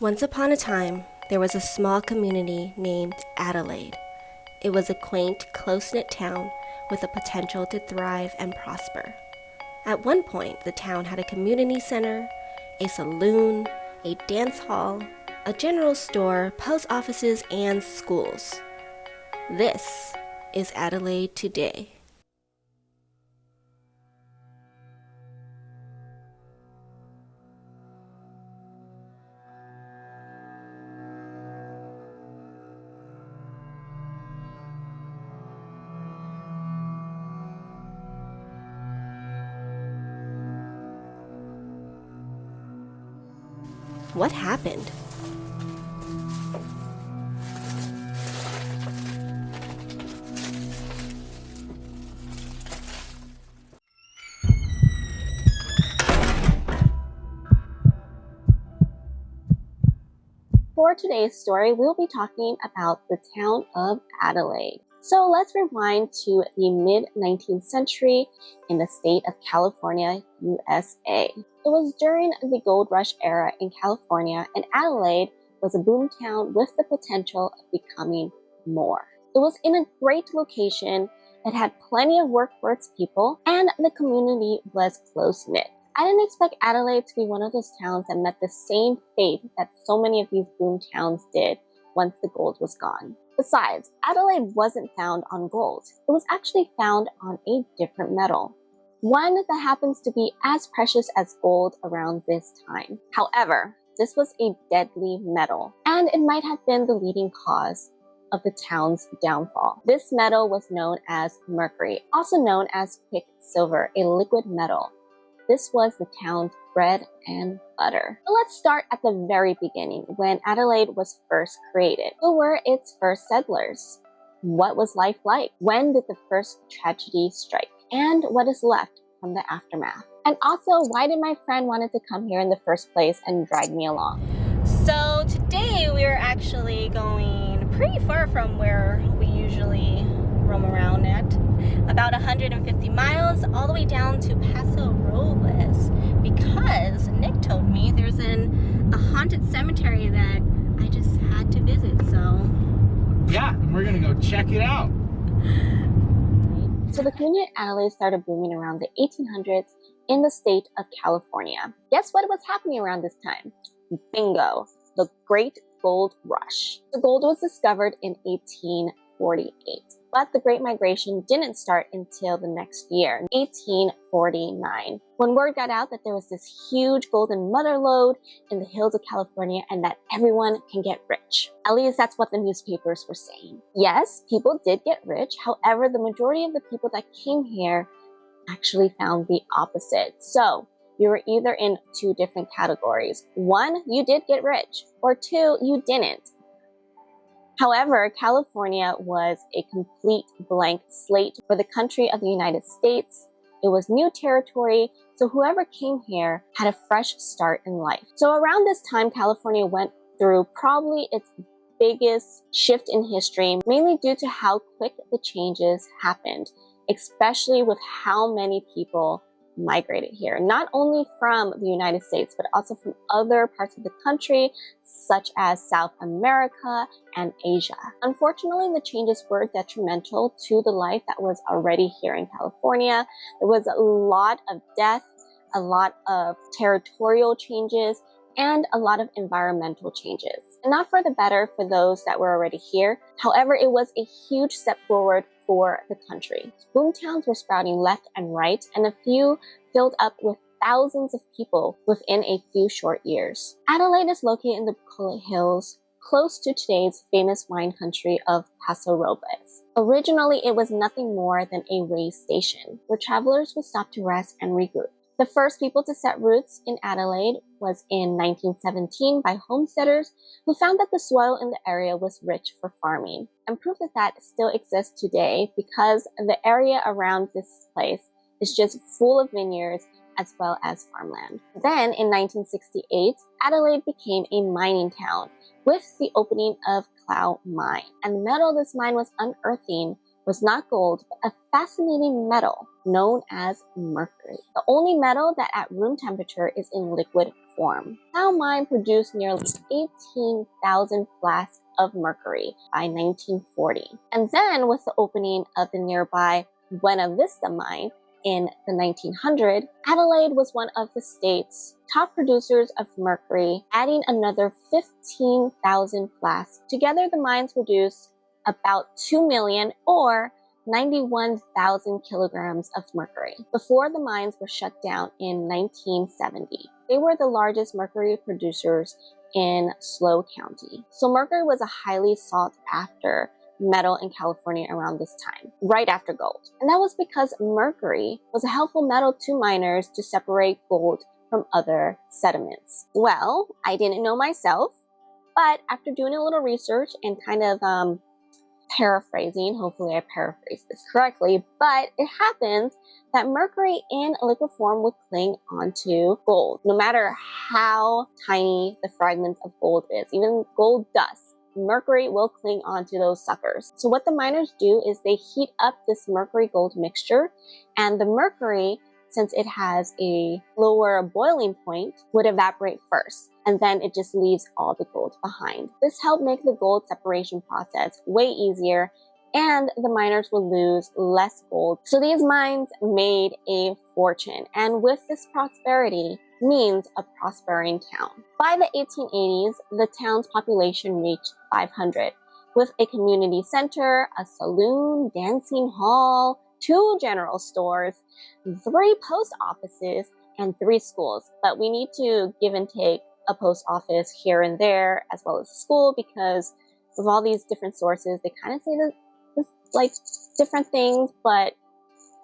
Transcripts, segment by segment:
Once upon a time, there was a small community named Adelaide. It was a quaint, close-knit town with the potential to thrive and prosper. At one point, the town had a community center, a saloon, a dance hall, a general store, post offices, and schools. This is Adelaide today. What happened? For today's story, we'll be talking about the town of Adelaide. So let's rewind to the mid-19th century in the state of California, USA. It was during the gold rush era in California, and Adelaide was a boomtown with the potential of becoming more. It was in a great location, it had plenty of work for its people, and the community was close-knit. I didn't expect Adelaide to be one of those towns that met the same fate that so many of these boom towns did once the gold was gone. Besides, Adelaide wasn't found on gold. It was actually found on a different metal, one that happens to be as precious as gold around this time. However, this was a deadly metal, and it might have been the leading cause of the town's downfall. This metal was known as Mercury, also known as quicksilver, a liquid metal. This was the town's bread and butter. So let's start at the very beginning, when Adelaide was first created. Who were its first settlers? What was life like? When did the first tragedy strike? And what is left from the aftermath? And also, why did my friend wanted to come here in the first place and drag me along? So today we're actually going pretty far from where we usually roam around at. About 150 miles all the way down to Paso, Robles, because Nick told me there's a haunted cemetery that I just had to visit, so yeah, we're gonna go check it out. So the community at Adelaide started booming around the 1800s in the state of California. Guess what was happening around this time? Bingo, the Great Gold Rush. The gold was discovered in 1848. But the Great Migration didn't start until the next year, 1849, when word got out that there was this huge golden mother lode in the hills of California and that everyone can get rich. At least that's what the newspapers were saying. Yes, people did get rich. However, the majority of the people that came here actually found the opposite. So you were either in two different categories. One, you did get rich, or two, you didn't. However, California was a complete blank slate for the country of the United States. It was new territory, so whoever came here had a fresh start in life. So around this time, California went through probably its biggest shift in history, mainly due to how quick the changes happened, especially with how many people migrated here, not only from the United States, but also from other parts of the country, such as South America and Asia. Unfortunately, the changes were detrimental to the life that was already here in California. There was a lot of death, a lot of territorial changes, and a lot of environmental changes. And not for the better for those that were already here. However, it was a huge step forward for the country. Boomtowns were sprouting left and right, and a few filled up with thousands of people within a few short years. Adelaide is located in the Cooley Hills, close to today's famous wine country of Paso, Robles. Originally, it was nothing more than a way station, where travelers would stop to rest and regroup. The first people to set roots in Adelaide was in 1917 by homesteaders who found that the soil in the area was rich for farming, and proof that that still exists today because the area around this place is just full of vineyards as well as farmland. Then in 1968, Adelaide became a mining town with the opening of Clow Mine, and the metal this mine was unearthing was not gold, but a fascinating metal known as mercury. The only metal that at room temperature is in liquid form. The town mine produced nearly 18,000 flasks of mercury by 1940. And then with the opening of the nearby Buena Vista mine in the 1900s, Adelaide was one of the state's top producers of mercury, adding another 15,000 flasks. Together, the mines produced about 2 million or 91,000 kilograms of mercury. Before the mines were shut down in 1970, they were the largest mercury producers in Slough County. So mercury was a highly sought after metal in California around this time, right after gold. And that was because mercury was a helpful metal to miners to separate gold from other sediments. Well, I didn't know myself, but after doing a little research and kind of paraphrasing, hopefully I paraphrased this correctly, but it happens that mercury in a liquid form would cling onto gold, no matter how tiny the fragments of gold is, even gold dust. Mercury will cling onto those suckers. So what the miners do is they heat up this mercury gold mixture, and the mercury, since it has a lower boiling point, would evaporate first, and then it just leaves all the gold behind. This helped make the gold separation process way easier, and the miners would lose less gold. So these mines made a fortune, and with this prosperity means a prospering town. By the 1880s, the town's population reached 500, with a community center, a saloon, dancing hall, 2 general stores, 3 post offices, and 3 schools. But we need to give and take a post office here and there, as well as a school, because with all these different sources, they kind of say that like different things, but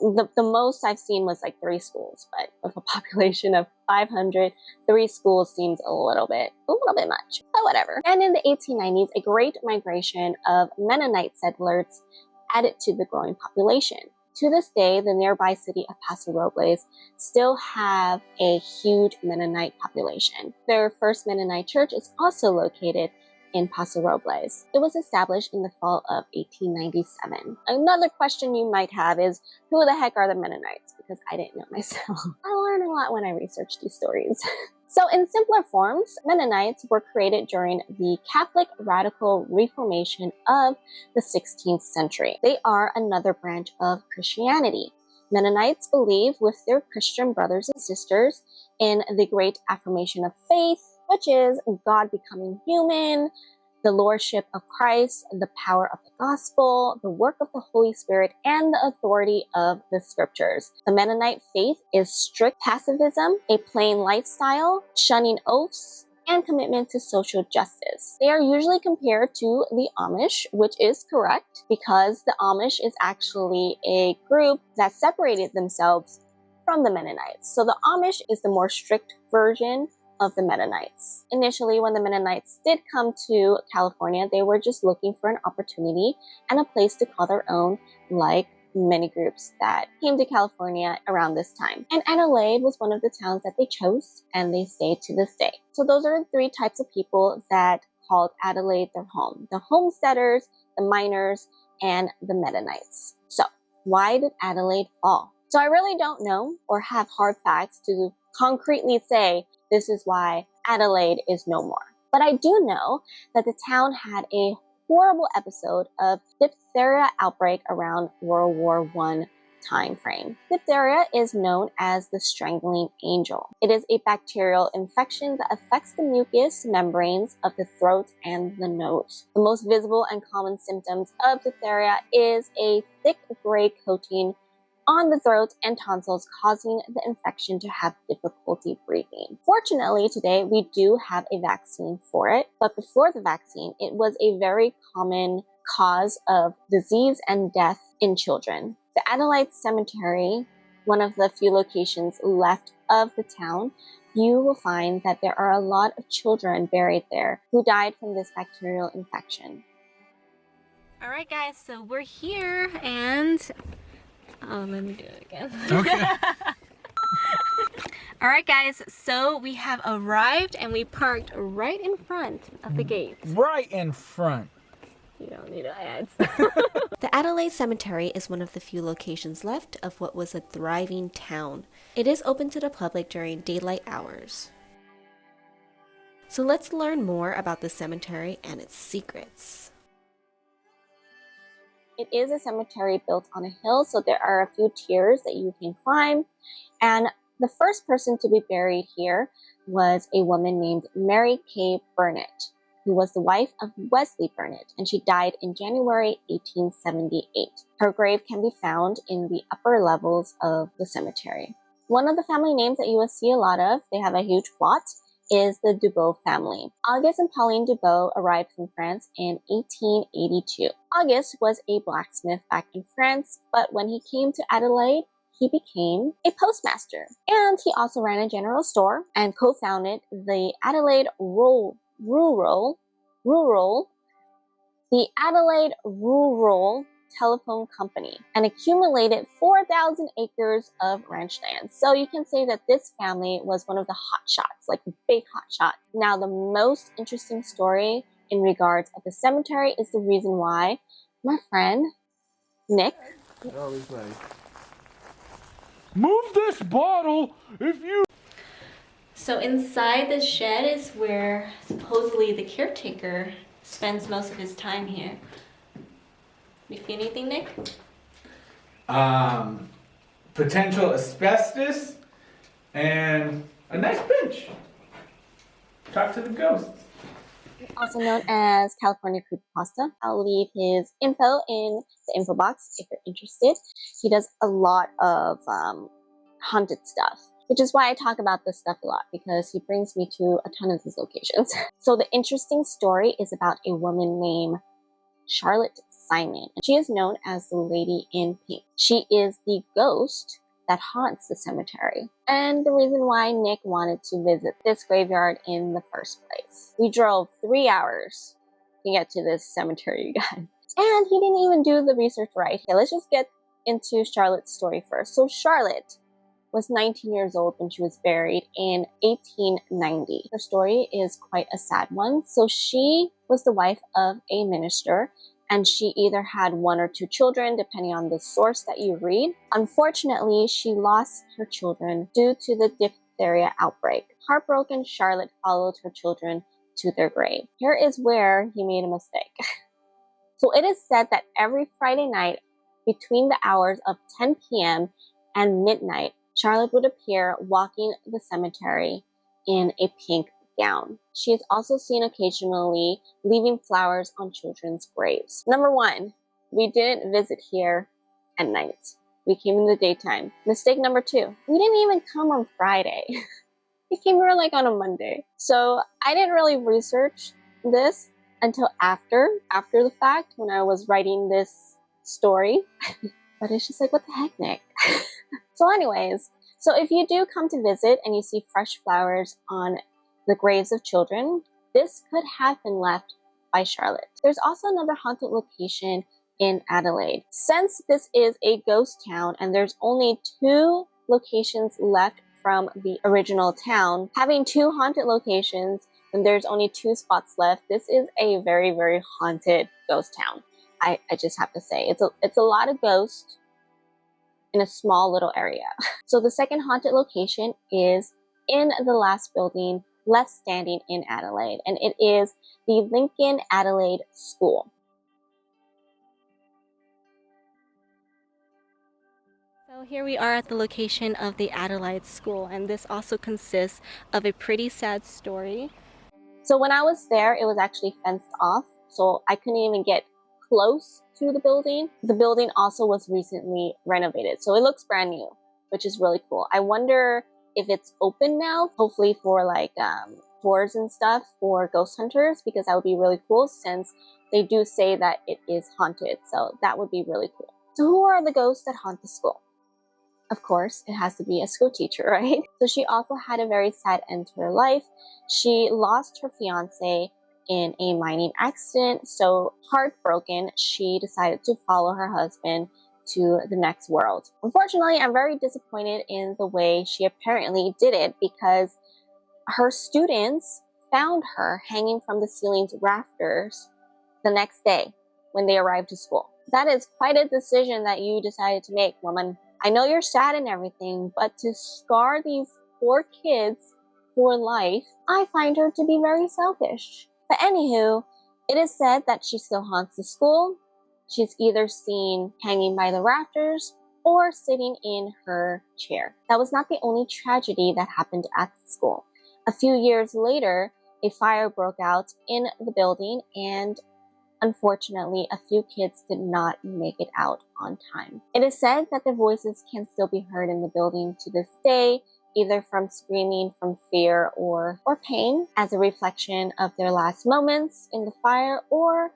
the most I've seen was like 3 schools, but with a population of 500, 3 schools seems a little bit much, but whatever. And in the 1890s, a great migration of Mennonite settlers added to the growing population. To this day, the nearby city of Paso Robles still have a huge Mennonite population. Their first Mennonite church is also located in Paso Robles. It was established in the fall of 1897. Another question you might have is, who the heck are the Mennonites? Because I didn't know myself. I learned a lot when I researched these stories. So in simpler forms, Mennonites were created during the Catholic Radical Reformation of the 16th century. They are another branch of Christianity. Mennonites believe with their Christian brothers and sisters in the great affirmation of faith, which is God becoming human, the lordship of Christ, the power of the gospel, the work of the Holy Spirit, and the authority of the scriptures. The Mennonite faith is strict pacifism, a plain lifestyle, shunning oaths, and commitment to social justice. They are usually compared to the Amish, which is correct because the Amish is actually a group that separated themselves from the Mennonites. So the Amish is the more strict version of the Mennonites. Initially, when the Mennonites did come to California, they were just looking for an opportunity and a place to call their own, like many groups that came to California around this time. And Adelaide was one of the towns that they chose, and they stayed to this day. So those are the 3 types of people that called Adelaide their home: the homesteaders, the miners, and the Mennonites. So why did Adelaide fall? So I really don't know or have hard facts to concretely say this is why Adelaide is no more. But I do know that the town had a horrible episode of diphtheria outbreak around World War I time frame. Diphtheria is known as the strangling angel. It is a bacterial infection that affects the mucous membranes of the throat and the nose. The most visible and common symptoms of diphtheria is a thick gray coating on the throat and tonsils, causing the infection to have difficulty breathing. Fortunately, today we do have a vaccine for it, but before the vaccine, it was a very common cause of disease and death in children. The Adelaide Cemetery, one of the few locations left of the town, you will find that there are a lot of children buried there who died from this bacterial infection. All right, guys, so we're here and let me do it again. Okay. All right, guys, so we have arrived and we parked right in front of the gate. Right in front. You don't need to add. The Adelaide Cemetery is one of the few locations left of what was a thriving town. It is open to the public during daylight hours. So let's learn more about the cemetery and its secrets. It is a cemetery built on a hill, so there are a few tiers that you can climb. And the first person to be buried here was a woman named Mary K. Burnett, who was the wife of Wesley Burnett, and she died in January 1878. Her grave can be found in the upper levels of the cemetery. One of the family names that you will see a lot of, they have a huge plot, is the Dubois family. Auguste and Pauline Dubois arrived from France in 1882. Auguste was a blacksmith back in France, but when he came to Adelaide, he became a postmaster. And he also ran a general store and co-founded the Adelaide Rural Telephone Company and accumulated 4,000 acres of ranch land. So you can say that this family was one of the hot shots, like the big hot shots. Now, the most interesting story in regards of the cemetery is the reason why my friend Nick. Move this bottle if you... So inside the shed is where supposedly the caretaker spends most of his time here. You see anything, Nick? Potential asbestos and a nice bench. Talk to the ghosts. Also known as California Creepypasta. I'll leave his info in the info box if you're interested. He does a lot of haunted stuff, which is why I talk about this stuff a lot, because he brings me to a ton of these locations. So the interesting story is about a woman named Charlotte Simon. She is known as the Lady in Pink. She is the ghost that haunts the cemetery, and the reason why Nick wanted to visit this graveyard in the first place. We drove 3 hours to get to this cemetery, you guys. And he didn't even do the research right. Okay, let's just get into Charlotte's story first. So Charlotte was 19 years old when she was buried in 1890. Her story is quite a sad one. So she was the wife of a minister, and she either had 1 or 2 children, depending on the source that you read. Unfortunately, she lost her children due to the diphtheria outbreak. Heartbroken, Charlotte followed her children to their grave. Here is where he made a mistake. So it is said that every Friday night between the hours of 10 p.m. and midnight, Charlotte would appear walking the cemetery in a pink gown. She is also seen occasionally leaving flowers on children's graves. Number 1, we didn't visit here at night. We came in the daytime. Mistake number 2, we didn't even come on Friday. We came here like on a Monday. So I didn't really research this until after the fact, when I was writing this story. But it's just like, what the heck, Nick? So anyways, so if you do come to visit and you see fresh flowers on the graves of children, this could have been left by Charlotte. There's also another haunted location in Adelaide. Since this is a ghost town and there's only 2 locations left from the original town, having 2 haunted locations and there's only 2 spots left, this is a very, very haunted ghost town. I just have to say, it's a lot of ghosts in a small little area. So the second haunted location is in the last building left standing in Adelaide, and it is the Lincoln Adelaide School. So here we are at the location of the Adelaide School, and this also consists of a pretty sad story. So when I was there, it was actually fenced off, so I couldn't even get close to the building. The building also was recently renovated, so it looks brand new, which is really cool. I wonder if it's open now, hopefully for like tours and stuff for ghost hunters, because that would be really cool since they do say that it is haunted. So that would be really cool. So who are the ghosts that haunt the school? Of course, it has to be a school teacher, right? So she also had a very sad end to her life. She lost her fiance in a mining accident. So heartbroken, she decided to follow her husband to the next world. Unfortunately, I'm very disappointed in the way she apparently did it, because her students found her hanging from the ceiling's rafters the next day when they arrived to school. That is quite a decision that you decided to make, woman. I know you're sad and everything, but to scar these poor kids for life, I find her to be very selfish. But anywho, it is said that she still haunts the school. She's either seen hanging by the rafters or sitting in her chair. That was not the only tragedy that happened at the school. A few years later, a fire broke out in the building, and unfortunately, a few kids did not make it out on time. It is said that their voices can still be heard in the building to this day, either from screaming from fear or pain as a reflection of their last moments in the fire, or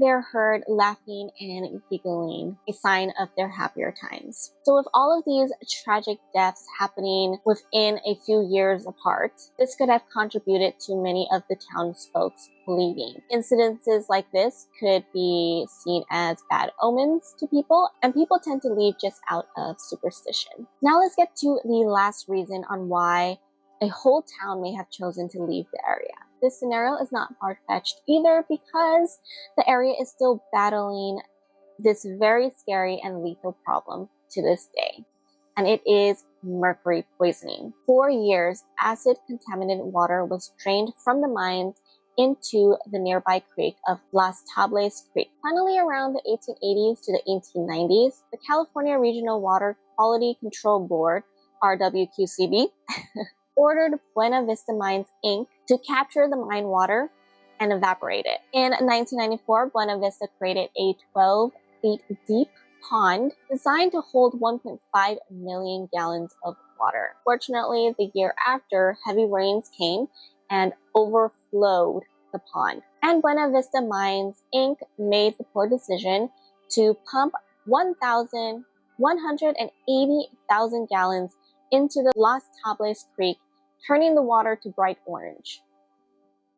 they're heard laughing and giggling, a sign of their happier times. So with all of these tragic deaths happening within a few years apart, this could have contributed to many of the townsfolk's leaving. Incidences like this could be seen as bad omens to people, and people tend to leave just out of superstition. Now let's get to the last reason on why a whole town may have chosen to leave the area. This scenario is not far-fetched either, because the area is still battling this very scary and lethal problem to this day, and it is mercury poisoning. For years, acid-contaminated water was drained from the mines into the nearby creek of Las Tables Creek. Finally, around the 1880s to the 1890s, the California Regional Water Quality Control Board, RWQCB, ordered Buena Vista Mines Inc. to capture the mine water and evaporate it. In 1994, Buena Vista created a 12 feet deep pond designed to hold 1.5 million gallons of water. Fortunately, the year after, heavy rains came and overflowed the pond. And Buena Vista Mines Inc. made the poor decision to pump 180,000 gallons into the Las Tables Creek, turning the water to bright orange.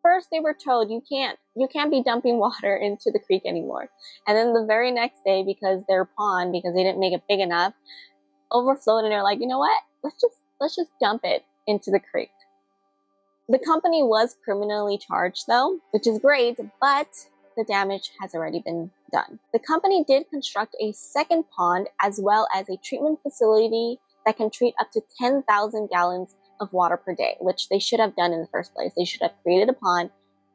First, they were told you can't be dumping water into the creek anymore. And then the very next day, because their pond, because they didn't make it big enough, overflowed, and they're like, you know what? Let's just dump it into the creek. The company was criminally charged though, which is great, but the damage has already been done. The company did construct a second pond as well as a treatment facility that can treat up to 10,000 gallons of water per day, which they should have done in the first place. They should have created a pond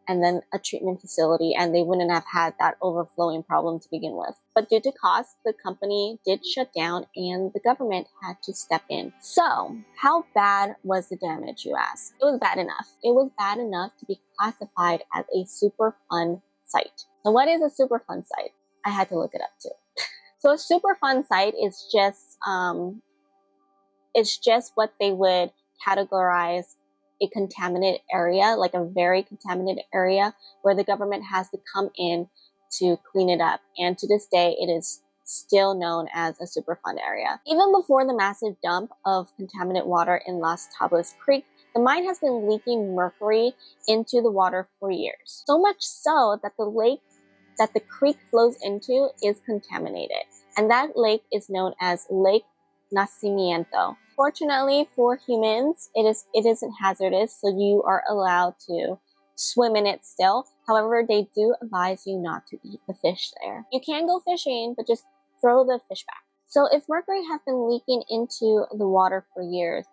and then a treatment facility, and they wouldn't have had that overflowing problem to begin with. But due to costs, the company did shut down and the government had to step in. So how bad was the damage, you ask? It was bad enough. It was bad enough to be classified as a Superfund site. So what is a Superfund site? I had to look it up too. So a Superfund site is just what they would categorize a contaminated area, like a very contaminated area, where the government has to come in to clean it up. And to this day, it is still known as a Superfund area. Even before the massive dump of contaminated water in Las Tables Creek, the mine has been leaking mercury into the water for years. So much so that the lake that the creek flows into is contaminated. And that lake is known as Lake Nacimiento. Fortunately for humans, it isn't hazardous, so you are allowed to swim in it still. However, they do advise you not to eat the fish there. You can go fishing, but just throw the fish back. So if mercury has been leaking into the water for years,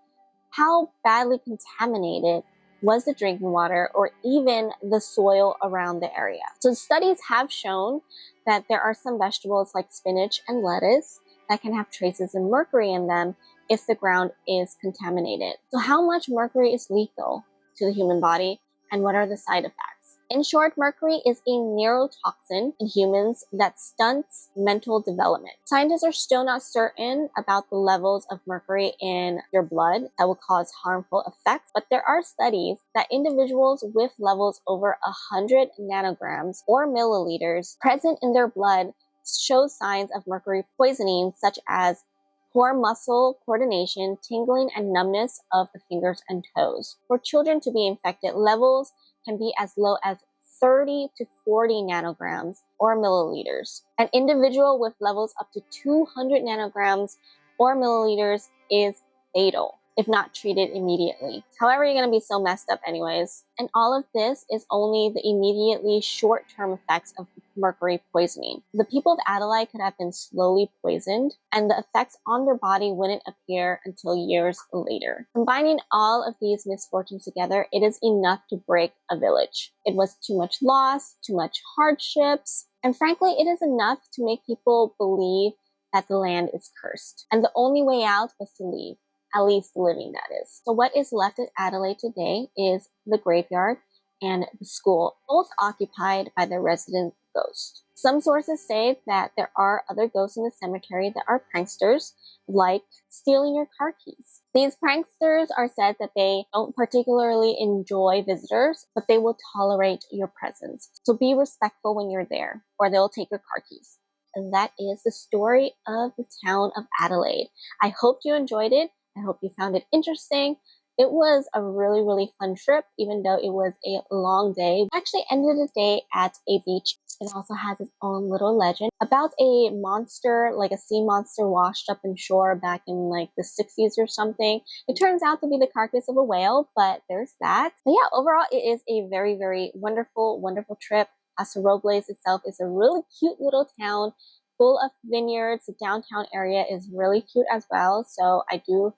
how badly contaminated was the drinking water or even the soil around the area? So studies have shown that there are some vegetables like spinach and lettuce that can have traces of mercury in them if the ground is contaminated. So how much mercury is lethal to the human body, and what are the side effects? In short, mercury is a neurotoxin in humans that stunts mental development. Scientists are still not certain about the levels of mercury in your blood that will cause harmful effects, but there are studies that individuals with levels over 100 nanograms or milliliters present in their blood show signs of mercury poisoning, such as poor muscle coordination, tingling, and numbness of the fingers and toes. For children to be infected, levels can be as low as 30 to 40 nanograms or milliliters. An individual with levels up to 200 nanograms or milliliters is fatal if not treated immediately. However, you're going to be so messed up anyways. And all of this is only the immediately short-term effects of mercury poisoning. The people of Adelaide could have been slowly poisoned, and the effects on their body wouldn't appear until years later. Combining all of these misfortunes together, it is enough to break a village. It was too much loss, too much hardships, and frankly, it is enough to make people believe that the land is cursed. And the only way out was to leave, at least living, that is. So what is left at Adelaide today is the graveyard and the school, both occupied by the resident ghost. Some sources say that there are other ghosts in the cemetery that are pranksters, like stealing your car keys. These pranksters are said that they don't particularly enjoy visitors, but they will tolerate your presence. So be respectful when you're there, or they'll take your car keys. And that is the story of the town of Adelaide. I hope you enjoyed it. I hope you found it interesting. It was a really, really fun trip, even though it was a long day. I actually ended the day at a beach. It also has its own little legend about a monster, like a sea monster washed up in shore back in like the 60s or something. It turns out to be the carcass of a whale, but there's that. But yeah, overall, it is a very, very wonderful, wonderful trip. Paso Robles itself is a really cute little town full of vineyards. The downtown area is really cute as well, so I do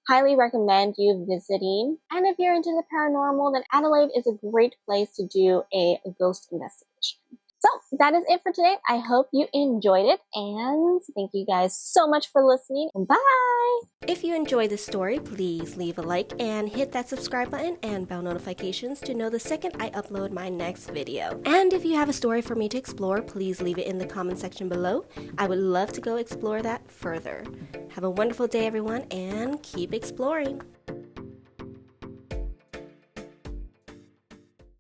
highly recommend you visiting. And if you're into the paranormal, then Adelaide is a great place to do a ghost investigation. So that is it for today. I hope you enjoyed it, and thank you guys so much for listening. Bye! If you enjoyed this story, please leave a like and hit that subscribe button and bell notifications to know the second I upload my next video. And if you have a story for me to explore, please leave it in the comment section below. I would love to go explore that further. Have a wonderful day, everyone, and keep exploring.